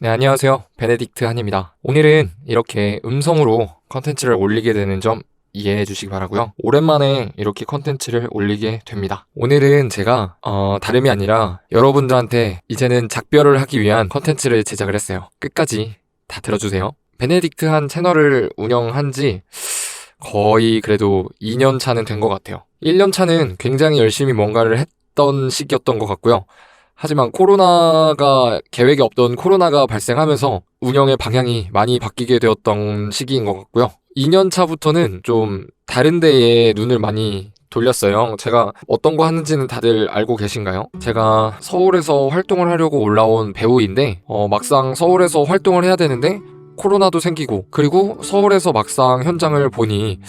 네, 안녕하세요. 베네딕트 한입니다. 오늘은 이렇게 음성으로 컨텐츠를 올리게 되는 점 이해해 주시기 바라고요. 오랜만에 이렇게 컨텐츠를 올리게 됩니다. 오늘은 제가 다름이 아니라 여러분들한테 이제는 작별을 하기 위한 컨텐츠를 제작을 했어요. 끝까지 다 들어주세요. 베네딕트 한 채널을 운영한 지 거의 그래도 2년 차는 된 것 같아요. 1년 차는 굉장히 열심히 뭔가를 했던 시기였던 것 같고요. 하지만 계획에 없던 코로나가 발생하면서 운영의 방향이 많이 바뀌게 되었던 시기인 것 같고요. 2년 차부터는 좀 다른 데에 눈을 많이 돌렸어요. 제가 어떤 거 하는지는 다들 알고 계신가요? 제가 서울에서 활동을 하려고 올라온 배우인데 막상 서울에서 활동을 해야 되는데 코로나도 생기고, 그리고 서울에서 막상 현장을 보니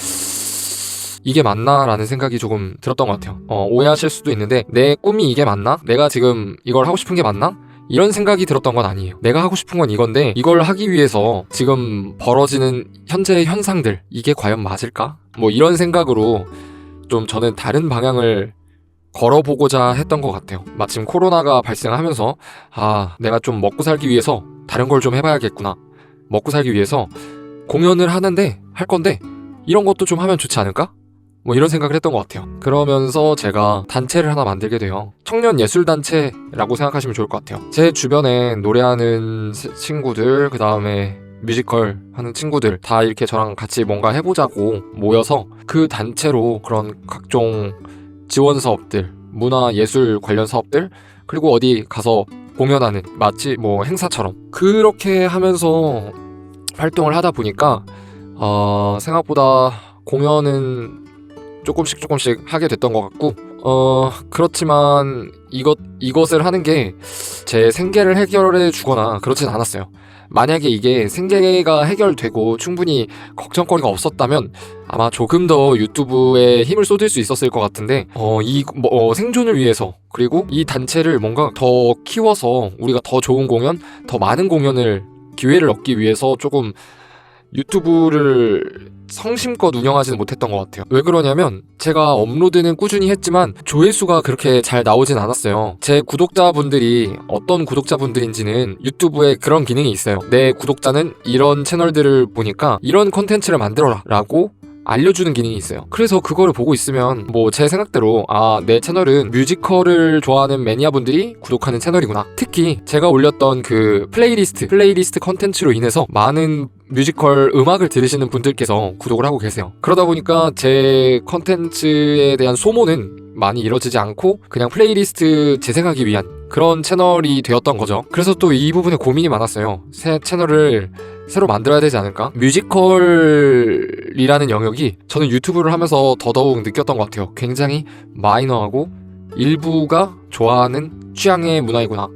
이게 맞나? 라는 생각이 조금 들었던 것 같아요. 오해하실 수도 있는데 내 꿈이 이게 맞나? 내가 지금 이걸 하고 싶은 게 맞나? 이런 생각이 들었던 건 아니에요. 내가 하고 싶은 건 이건데 이걸 하기 위해서 지금 벌어지는 현재의 현상들, 이게 과연 맞을까? 뭐 이런 생각으로 좀 저는 다른 방향을 걸어보고자 했던 것 같아요. 마침 코로나가 발생하면서 내가 좀 먹고 살기 위해서 다른 걸 좀 해봐야겠구나. 먹고 살기 위해서 공연을 할 건데 이런 것도 좀 하면 좋지 않을까? 뭐 이런 생각을 했던 것 같아요. 그러면서 제가 단체를 하나 만들게 돼요. 청년예술단체라고 생각하시면 좋을 것 같아요. 제 주변에 노래하는 친구들, 그 다음에 뮤지컬 하는 친구들 다 이렇게 저랑 같이 뭔가 해보자고 모여서 그 단체로 그런 각종 지원 사업들, 문화예술 관련 사업들, 그리고 어디 가서 공연하는, 마치 뭐 행사처럼 그렇게 하면서 활동을 하다 보니까 생각보다 공연은 조금씩 하게 됐던 것 같고, 그렇지만 이것을 하는 게 제 생계를 해결해 주거나 그렇진 않았어요. 만약에 이게 생계가 해결되고 충분히 걱정거리가 없었다면 아마 조금 더 유튜브에 힘을 쏟을 수 있었을 것 같은데, 생존을 위해서, 그리고 이 단체를 뭔가 더 키워서 우리가 더 좋은 공연, 더 많은 기회를 얻기 위해서 조금 유튜브를 성심껏 운영하지는 못했던 것 같아요. 왜 그러냐면 제가 업로드는 꾸준히 했지만 조회수가 그렇게 잘 나오진 않았어요. 제 구독자분들이 어떤 구독자분들인지는 유튜브에 그런 기능이 있어요. 내 구독자는 이런 채널들을 보니까 이런 컨텐츠를 만들어라 라고 알려주는 기능이 있어요. 그래서 그거를 보고 있으면 제 생각대로 내 채널은 뮤지컬을 좋아하는 매니아분들이 구독하는 채널이구나. 특히 제가 올렸던 그 플레이리스트 컨텐츠로 인해서 많은 뮤지컬 음악을 들으시는 분들께서 구독을 하고 계세요. 그러다 보니까 제 컨텐츠에 대한 소모는 많이 이루어지지 않고 그냥 플레이리스트 재생하기 위한 그런 채널이 되었던 거죠. 그래서 또 이 부분에 고민이 많았어요. 새 채널을 새로 만들어야 되지 않을까? 뮤지컬이라는 영역이 저는 유튜브를 하면서 더더욱 느꼈던 것 같아요. 굉장히 마이너하고 일부가 좋아하는 취향의 문화이구나.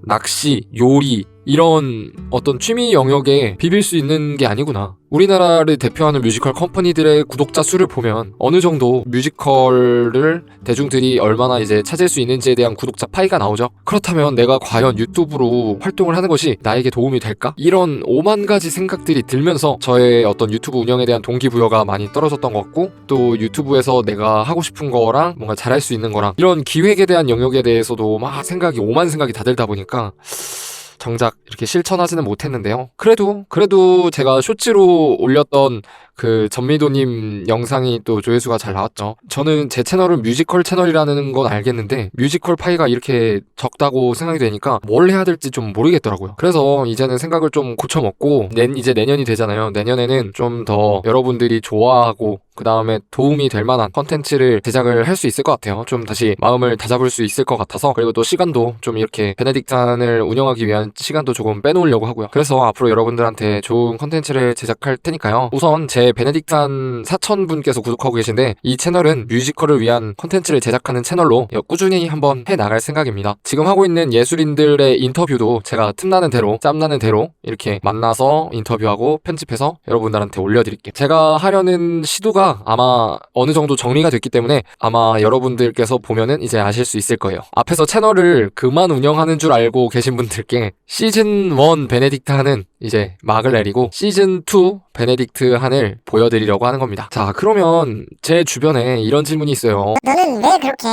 낚시, 요리, 이런 어떤 취미 영역에 비빌 수 있는 게 아니구나. 우리나라를 대표하는 뮤지컬 컴퍼니들의 구독자 수를 보면 어느 정도 뮤지컬을 대중들이 얼마나 이제 찾을 수 있는지에 대한 구독자 파이가 나오죠. 그렇다면 내가 과연 유튜브로 활동을 하는 것이 나에게 도움이 될까? 이런 5만 가지 생각들이 들면서 저의 어떤 유튜브 운영에 대한 동기부여가 많이 떨어졌던 것 같고, 또 유튜브에서 내가 하고 싶은 거랑 뭔가 잘할 수 있는 거랑 이런 기획에 대한 영역에 대해서도 막 오만 생각이 다 들다 보니까 정작 이렇게 실천하지는 못했는데요. 그래도 제가 쇼츠로 올렸던 그 전미도님 영상이 또 조회수가 잘 나왔죠. 저는 제 채널은 뮤지컬 채널이라는 건 알겠는데 뮤지컬 파이가 이렇게 적다고 생각이 되니까 뭘 해야 될지 좀 모르겠더라고요. 그래서 이제는 생각을 좀 고쳐먹고 이제 내년이 되잖아요. 내년에는 좀 더 여러분들이 좋아하고 그 다음에 도움이 될 만한 컨텐츠를 제작을 할 수 있을 것 같아요. 좀 다시 마음을 다잡을 수 있을 것 같아서, 그리고 또 시간도 좀 이렇게 베네딕탄을 운영하기 위한 시간도 조금 빼놓으려고 하고요. 그래서 앞으로 여러분들한테 좋은 컨텐츠를 제작할 테니까요. 우선 제 베네딕탄 4,000분께서 구독하고 계신데 이 채널은 뮤지컬을 위한 컨텐츠를 제작하는 채널로 꾸준히 한번 해나갈 생각입니다. 지금 하고 있는 예술인들의 인터뷰도 제가 틈나는 대로 짬나는 대로 이렇게 만나서 인터뷰하고 편집해서 여러분들한테 올려드릴게요. 제가 하려는 시도가 아마 어느 정도 정리가 됐기 때문에 아마 여러분들께서 보면은 이제 아실 수 있을 거예요. 앞에서 채널을 그만 운영하는 줄 알고 계신 분들께 시즌 1 베네딕트 한은 이제 막을 내리고 시즌 2 베네딕트 한을 보여드리려고 하는 겁니다. 자, 그러면 제 주변에 이런 질문이 있어요. 너는 왜 그렇게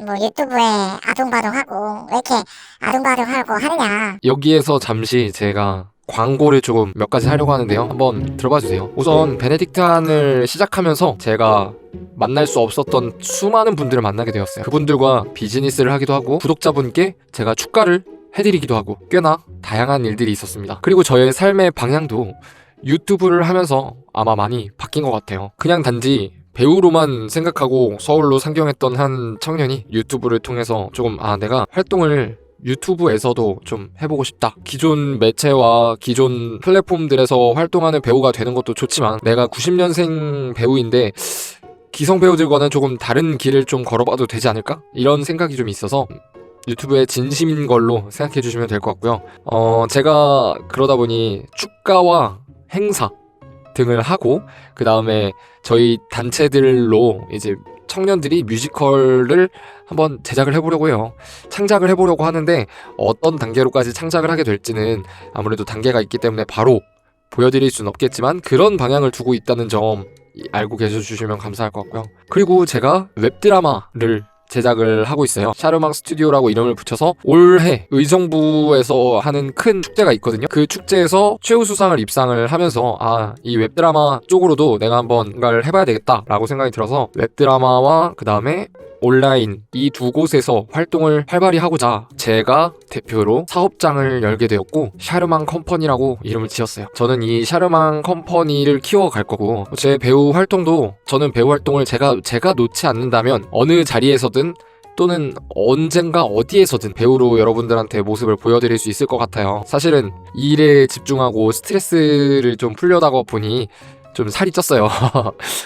뭐 유튜브에 아둥바둥하고 왜 이렇게 아둥바둥하고 하느냐? 여기에서 잠시 제가 광고를 조금 몇 가지 하려고 하는데요. 한번 들어봐 주세요. 우선 베네딕트 한을 시작하면서 제가 만날 수 없었던 수많은 분들을 만나게 되었어요. 그분들과 비즈니스를 하기도 하고 구독자분께 제가 축가를 해드리기도 하고 꽤나 다양한 일들이 있었습니다. 그리고 저의 삶의 방향도 유튜브를 하면서 아마 많이 바뀐 것 같아요. 그냥 단지 배우로만 생각하고 서울로 상경했던 한 청년이 유튜브를 통해서 조금 내가 활동을 유튜브에서도 좀 해보고 싶다. 기존 매체와 기존 플랫폼들에서 활동하는 배우가 되는 것도 좋지만 내가 90년생 배우인데 기성 배우들과는 조금 다른 길을 좀 걸어봐도 되지 않을까? 이런 생각이 좀 있어서 유튜브에 진심인 걸로 생각해 주시면 될 것 같고요. 제가 그러다 보니 축가와 행사 등을 하고 그 다음에 저희 단체들로 이제 청년들이 뮤지컬을 한번 제작을 해보려고 해요. 창작을 해보려고 하는데 어떤 단계로까지 창작을 하게 될지는 아무래도 단계가 있기 때문에 바로 보여드릴 수는 없겠지만 그런 방향을 두고 있다는 점 알고 계셔주시면 감사할 것 같고요. 그리고 제가 웹드라마를 제작을 하고 있어요. 샤르망 스튜디오라고 이름을 붙여서 올해 의정부에서 하는 큰 축제가 있거든요. 그 축제에서 최우수상을 입상을 하면서 이 웹드라마 쪽으로도 내가 한번 뭔가를 해봐야 되겠다라고 생각이 들어서 웹드라마와 그 다음에 온라인 이 두 곳에서 활동을 활발히 하고자 제가 대표로 사업장을 열게 되었고 샤르망 컴퍼니라고 이름을 지었어요. 저는 이 샤르망 컴퍼니를 키워갈 거고 제 배우 활동도 저는 배우 활동을 제가 놓지 않는다면 어느 자리에서든 또는 언젠가 어디에서든 배우로 여러분들한테 모습을 보여드릴 수 있을 것 같아요. 사실은 일에 집중하고 스트레스를 좀 풀려다가 보니 좀 살이 쪘어요.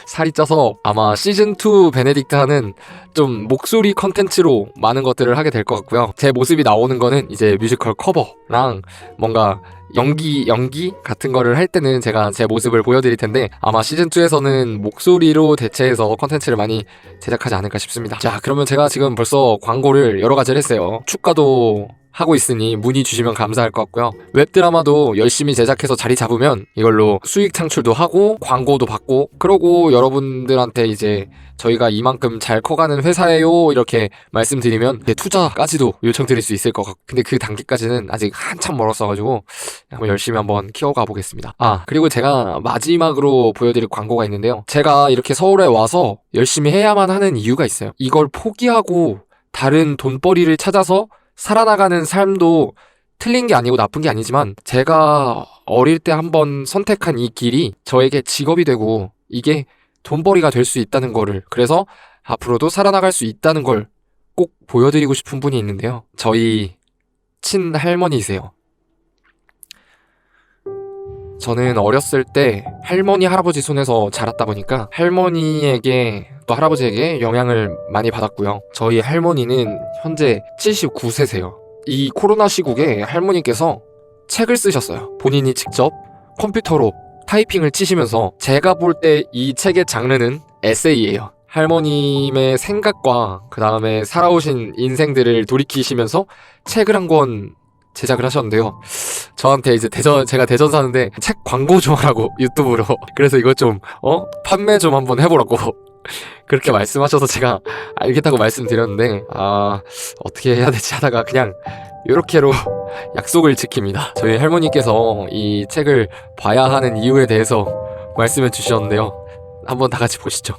살이 쪄서 아마 시즌2 베네딕트 한은 좀 목소리 컨텐츠로 많은 것들을 하게 될 것 같고요. 제 모습이 나오는 거는 이제 뮤지컬 커버랑 뭔가 연기 같은 거를 할 때는 제가 제 모습을 보여드릴 텐데 아마 시즌2에서는 목소리로 대체해서 컨텐츠를 많이 제작하지 않을까 싶습니다. 자, 그러면 제가 지금 벌써 광고를 여러 가지를 했어요. 축가도 하고 있으니 문의 주시면 감사할 것 같고요. 웹드라마도 열심히 제작해서 자리 잡으면 이걸로 수익 창출도 하고 광고도 받고 그러고 여러분들한테 이제 저희가 이만큼 잘 커가는 회사예요 이렇게 말씀드리면 투자까지도 요청드릴 수 있을 것 같고 근데 그 단계까지는 아직 한참 멀었어가지고 한번 열심히 한번 키워가 보겠습니다. 그리고 제가 마지막으로 보여드릴 광고가 있는데요. 제가 이렇게 서울에 와서 열심히 해야만 하는 이유가 있어요. 이걸 포기하고 다른 돈벌이를 찾아서 살아나가는 삶도 틀린 게 아니고 나쁜 게 아니지만 제가 어릴 때 한번 선택한 이 길이 저에게 직업이 되고 이게 돈벌이가 될 수 있다는 거를 그래서 앞으로도 살아나갈 수 있다는 걸 꼭 보여드리고 싶은 분이 있는데요. 저희 친할머니이세요. 저는 어렸을 때 할머니 할아버지 손에서 자랐다 보니까 할머니에게 또 할아버지에게 영향을 많이 받았고요. 저희 할머니는 현재 79세세요. 이 코로나 시국에 할머니께서 책을 쓰셨어요. 본인이 직접 컴퓨터로 타이핑을 치시면서 제가 볼 때 이 책의 장르는 에세이예요. 할머님의 생각과 그 다음에 살아오신 인생들을 돌이키시면서 책을 한 권 제작을 하셨는데요. 저한테 이제 제가 대전 사는데 책 광고 좀 하라고 유튜브로 그래서 이거 좀 판매 좀 한번 해보라고 그렇게 말씀하셔서 제가 알겠다고 말씀드렸는데 어떻게 해야 되지 하다가 그냥 요렇게로 약속을 지킵니다. 저희 할머니께서 이 책을 봐야 하는 이유에 대해서 말씀해 주셨는데요. 한번 다 같이 보시죠.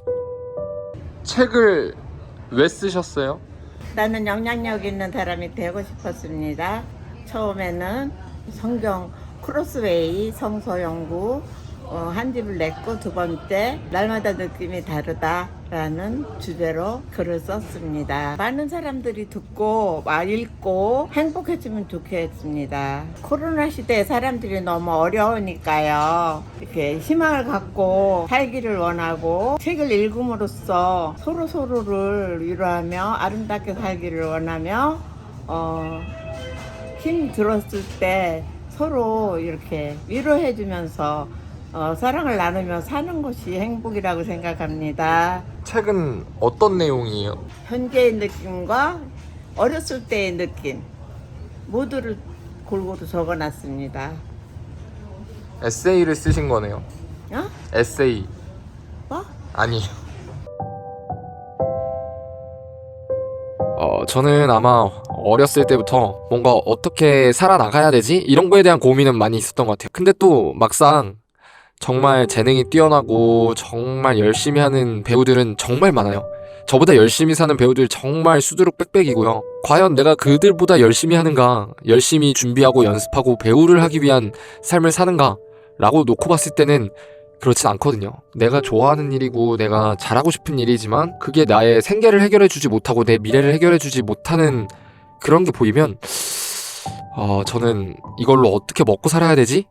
책을 왜 쓰셨어요? 나는 영향력 있는 사람이 되고 싶었습니다. 처음에는 성경 크로스웨이 성서연구 한 집을 냈고 두 번째 날마다 느낌이 다르다라는 주제로 글을 썼습니다. 많은 사람들이 듣고 읽고 행복해지면 좋겠습니다. 코로나 시대에 사람들이 너무 어려우니까요. 이렇게 희망을 갖고 살기를 원하고 책을 읽음으로써 서로를 위로하며 아름답게 살기를 원하며 힘 들었을 때 서로 이렇게 위로해주면서 사랑을 나누며 사는 것이 행복이라고 생각합니다. 책은 어떤 내용이에요? 현재의 느낌과 어렸을 때의 느낌 모두를 골고루 적어놨습니다. 에세이를 쓰신 거네요. 어? 에세이. 뭐? 아니에요. 저는 아마 어렸을 때부터 뭔가 어떻게 살아나가야 되지? 이런 거에 대한 고민은 많이 있었던 것 같아요. 근데 또 막상 정말 재능이 뛰어나고 정말 열심히 하는 배우들은 정말 많아요. 저보다 열심히 사는 배우들 정말 수두룩 빽빽이고요. 과연 내가 그들보다 열심히 하는가, 열심히 준비하고 연습하고 배우를 하기 위한 삶을 사는가 라고 놓고 봤을 때는 그렇진 않거든요. 내가 좋아하는 일이고 내가 잘하고 싶은 일이지만 그게 나의 생계를 해결해주지 못하고 내 미래를 해결해주지 못하는 그런 게 보이면 저는 이걸로 어떻게 먹고 살아야 되지?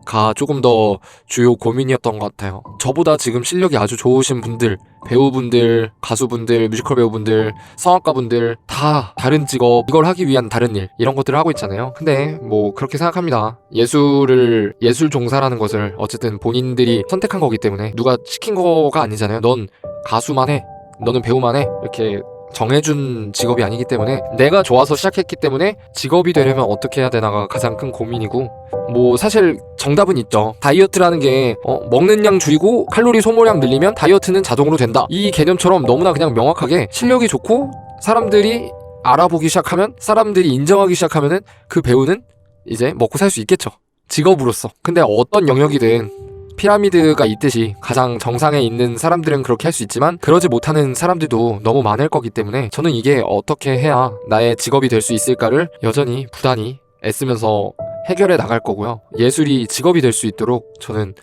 가 조금 더 주요 고민이었던 것 같아요. 저보다 지금 실력이 아주 좋으신 분들, 배우분들, 가수분들, 뮤지컬 배우분들, 성악가분들 다 다른 직업, 이걸 하기 위한 다른 일, 이런 것들을 하고 있잖아요. 근데 뭐 그렇게 생각합니다. 예술 종사라는 것을 어쨌든 본인들이 선택한 거기 때문에 누가 시킨 거가 아니잖아요. 넌 가수만 해, 너는 배우만 해, 이렇게 정해준 직업이 아니기 때문에 내가 좋아서 시작했기 때문에 직업이 되려면 어떻게 해야 되나가 가장 큰 고민이고, 뭐 사실 정답은 있죠. 다이어트라는 게 먹는 양 줄이고 칼로리 소모량 늘리면 다이어트는 자동으로 된다, 이 개념처럼 너무나 그냥 명확하게 실력이 좋고 사람들이 알아보기 시작하면, 사람들이 인정하기 시작하면은 그 배우는 이제 먹고 살 수 있겠죠, 직업으로서. 근데 어떤 영역이든 피라미드가 있듯이 가장 정상에 있는 사람들은 그렇게 할 수 있지만 그러지 못하는 사람들도 너무 많을 거기 때문에 저는 이게 어떻게 해야 나의 직업이 될 수 있을까를 여전히 부단히 애쓰면서 해결해 나갈 거고요. 예술이 직업이 될 수 있도록 저는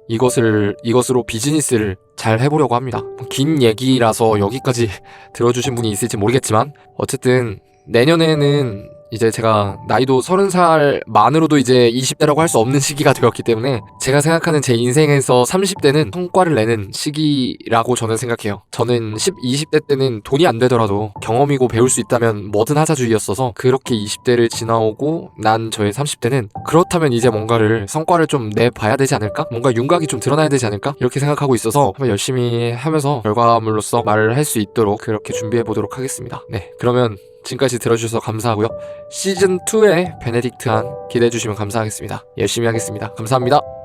이것으로 비즈니스를 잘 해보려고 합니다. 긴 얘기라서 여기까지 들어주신 분이 있을지 모르겠지만 어쨌든 내년에는 이제 제가 나이도 30살 만으로도 이제 20대라고 할 수 없는 시기가 되었기 때문에 제가 생각하는 제 인생에서 30대는 성과를 내는 시기라고 저는 생각해요. 저는 20대 때는 돈이 안 되더라도 경험이고 배울 수 있다면 뭐든 하자주의였어서 그렇게 20대를 지나오고 난 저의 30대는 그렇다면 이제 뭔가를 성과를 좀 내봐야 되지 않을까? 뭔가 윤곽이 좀 드러나야 되지 않을까? 이렇게 생각하고 있어서 한번 열심히 하면서 결과물로서 말을 할 수 있도록 그렇게 준비해 보도록 하겠습니다. 네, 그러면 지금까지 들어주셔서 감사하고요. 시즌2의 베네딕트한 기대해주시면 감사하겠습니다. 열심히 하겠습니다. 감사합니다.